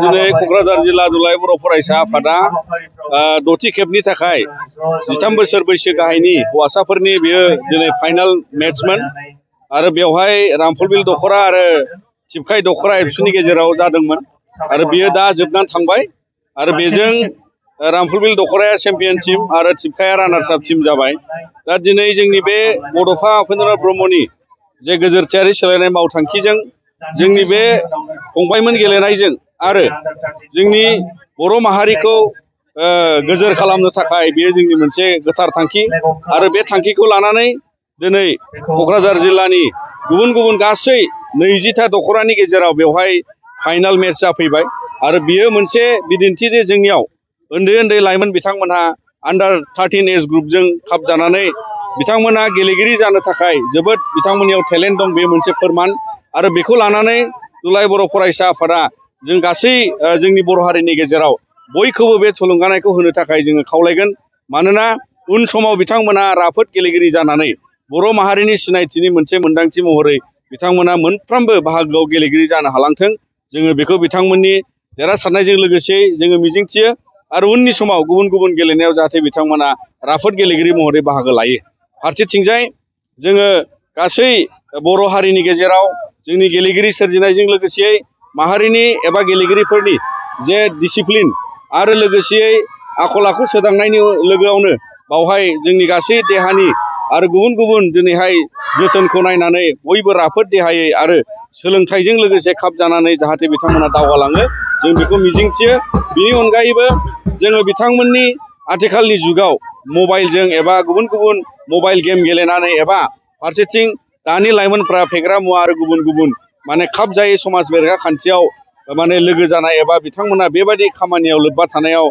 दिनै क'क्राझार जिल्ला दुलाराय बर' फरायसा आफादा द'थि खेबनि थाखाय 13 बोसोर बैसो गाहायनि हौवासाफोरनि बेयो दिनै फाइनाल मेट्समोन आरो बेवहाय रामफलबिल दख'रा आरो थिपखाय दख'रा एबसुनि गेजेराव जादोंमोन आरो बियो दा जोबनानै थांबाय आरो बेजों रामफलबिल दख'राया चेम्पियन टीम आरो थिपखाया रानार्स आप टीम जाबाय। दा दिनै जोंनि बे बड'फा उपेन्द्रनाथ ब्रह्मनि जे गोजोरथियारि सोलायनाय मावथांखिजों जोंनि बे फंबायमोन गेलेनायजों आरो जोंनि बर' माहारिखौ गोजोर खालामनो थाखाय बेयो जोंनि मोनसे गोथार थांखि आरो बे थांखिखौ लानानै दिनै क'क्राझार जिल्लानि गुबुन गुबुन गासै 20टा दख'रानि गेजेराव बेवहाय फाइनाल मेट्च जाफैबाय आरो बियो मोनसे बिदिन्थि जे जोंनियाव उन्दै उन्दै लाइमोन बिथांमोनहा आन्डार 13 एज ग्रुपजों खाबजानानै बिथांमोनहा गेलेगिरि जानो थाखाय जोबोद बिथांमोननियाव टेलेन्ट दं बे मोनसे फोरमान आरो बेखौ लानानै दुलाराय बर' फरायसा आफादा जों गासै जोंनि बर' हारिनि गेजेराव बयखौबो बे थुलुंगानायखौ होनो थाखाय जोङो खावलायगोन। मानोना उन समाव बिथांमोना राफोद गेलेगिरि जानानै बर' माहारिनि सिनायथिनि मोनसे मोनदांथि महरै बिथांमोना मोनफ्रोमबो बाहागोआव गेलेगिरि जानो हालांथों जोङो बेखौ बिथांमोननि देरहासारनायजों लोगोसे जोङो मिजिंथियो आरो उननि समाव गुबुन गुबुन गेलेनायाव जाहाथे बिथांमोना राफोद गेलेगिरि महरै बाहागो लायो। फारसेथिंजाय जोङो गासै बर' हारिनि गेजेराव जोंनि गेलेगिरि सोरजिनायजों लोगोसे माहारिनि एबा गेलेगिरिफोरनि जे डिसिप्लिन आरो लोगोसेयै आखल आखु सोदांनायनि लोगोआवनो बावहाय जोंनि गासै देहानि आरो गुबुन गुबुन दिनैहाय जोथोनखौ नायनानै बयबो राफोद देहायै आरो सोलोंथाइजों लोगोसे खाबजानानै जाहाथे बिथांमोना दावगालाङो जों बेखौ मिजिंथियो। बेनि अनगायैबो जोङो बिथांमोननि आथिखालनि जुगाव मबाइलजों एबा गुबुन गुबुन मबाइल गेम गेलेनानै एबा फारसेथिं दानि लाइमोनफ्रा फेग्रा मुवा आरो गुबुन गुबुन माने खाब जायै समाज बेरेखा खान्थियाव माने लोगो जानाय एबा बिथांमोना बेबायदि खामानियाव लोब्बा थानायाव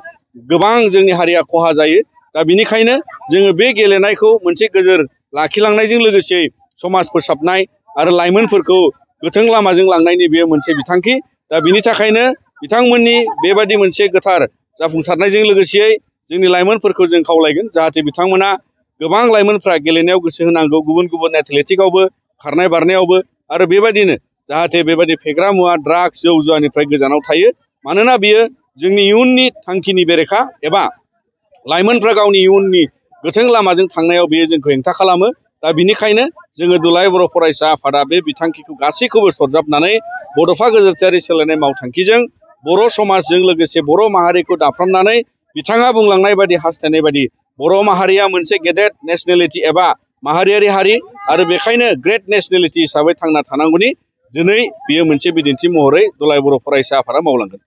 गोबां जोंनि हारिया खहा जायो। दा बिनिखायनो जोङो बे गेलेनायखौ मोनसे गोजोर लाखिलांनायजों लोगोसे समाज फोसाबनाय आरो लाइमोनफोरखौ गोथों लामाजों लांनायनि बेयो मोनसे बिथांखि। दा बिनि थाखायनो बिथांमोननि बेबायदि मोनसे गोथार जाफुंसारनायजों लोगोसेयै जोंनि लाइमोनफोरखौ जों खावलायगोन जाहाथे बिथांमोना गोबां लाइमोनफ्रा गेलेनायाव गोसो होनांगौ गुबुन गुबुन एथलेटिकआवबो खारनाय बारनायावबो आरो बेबायदिनो जाहाथे बेबायदि फेग्रा मुवा ड्राग्स जौ जुवानिफ्राय गोजानाव थायो। मानोना बियो जोंनि इयुननि थांखिनि बेरेखा एबा लाइमोनफ्रा गावनि इयुननि गोथों लामाजों थांनायाव बेयो जोंखौ हेंथा खालामो। दा बिनिखायनो जोङो दुलाराय बर' फरायसा आफादा बे बिथांखिखौ गासैखौबो सरजाबनानै बड'फा गोजोरथियारि सोलायनाय मावथांखिजों बर' समाजजों लोगोसे बर' माहारिखौ दाफ्रामनानै बिथाङा बुंलांनाय बायदि हास्थायनाय बायदि बर' माहारिया मोनसे गेदेर नेसनेलिटि एबा माहारियारि हारि आरो बेखायनो ग्रेट नेसनेलिटि हिसाबै थांना थानांगौनि दिनै बियो मोनसे बिदिन्थि महरै दुलाराय बर' फरायसा आफादा मावलांगोन।